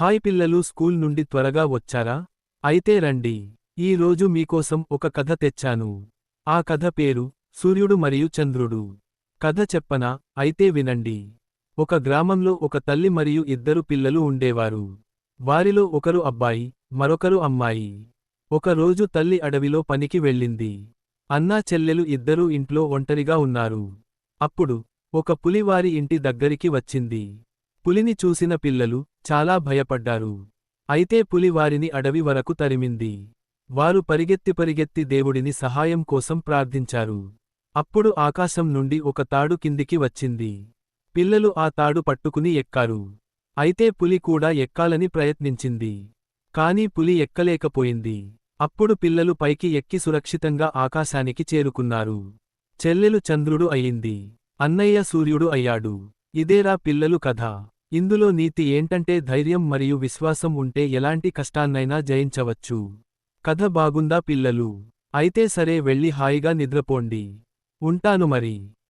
Hi పిల్లలు, school నుండి త్వరగా వచ్చారా? అయితే రండి. ఈ రోజు మీకోసం ఒక కథ తెచ్చాను. ఆ కథ పేరు సూర్యుడు మరియు చంద్రుడు. కథ చెప్పనా? అయితే వినండి. ఒక గ్రామంలో ఒక తల్లి మరియు ఇద్దరు పిల్లలు ఉండేవారు. వారిలో ఒకరు అబ్బాయి, మరొకరు అమ్మాయి. ఒక రోజు తల్లి అడవిలో పనికి వెళ్ళింది. అన్నా చెల్లెలు ఇద్దరూ ఇంట్లో ఒంటరిగా ఉన్నారు. అప్పుడు ఒక పులి వారి ఇంటి దగ్గరికి వచ్చింది. పులిని చూసిన పిల్లలు చాలా భయపడ్డారు. అయితే పులి వారిని అడవి వరకు తరిమింది. వారు పరిగెత్తి దేవుడిని సహాయం కోసం ప్రార్థించారు. అప్పుడు ఆకాశం నుండి ఒక తాడు కిందికి వచ్చింది. పిల్లలు ఆ తాడు పట్టుకుని ఎక్కారు. అయితే పులి కూడా ఎక్కాలని ప్రయత్నించింది. కానీ పులి ఎక్కలేకపోయింది. అప్పుడు పిల్లలు పైకి ఎక్కి సురక్షితంగా ఆకాశానికి చేరుకున్నారు. చెల్లెలు చంద్రుడు అయింది. అన్నయ్య సూర్యుడు అయ్యాడు. ఇదేరా పిల్లలు కథ. ఇందులో నీతి ఏంటంటే ధైర్యం మరియు విశ్వాసం ఉంటే ఎలాంటి కష్టాన్నైనా జయించవచ్చు. కథ బాగుందా పిల్లలు? అయితే సరే, వెళ్ళి హాయిగా నిద్రపోండి. ఉంటాను మరి.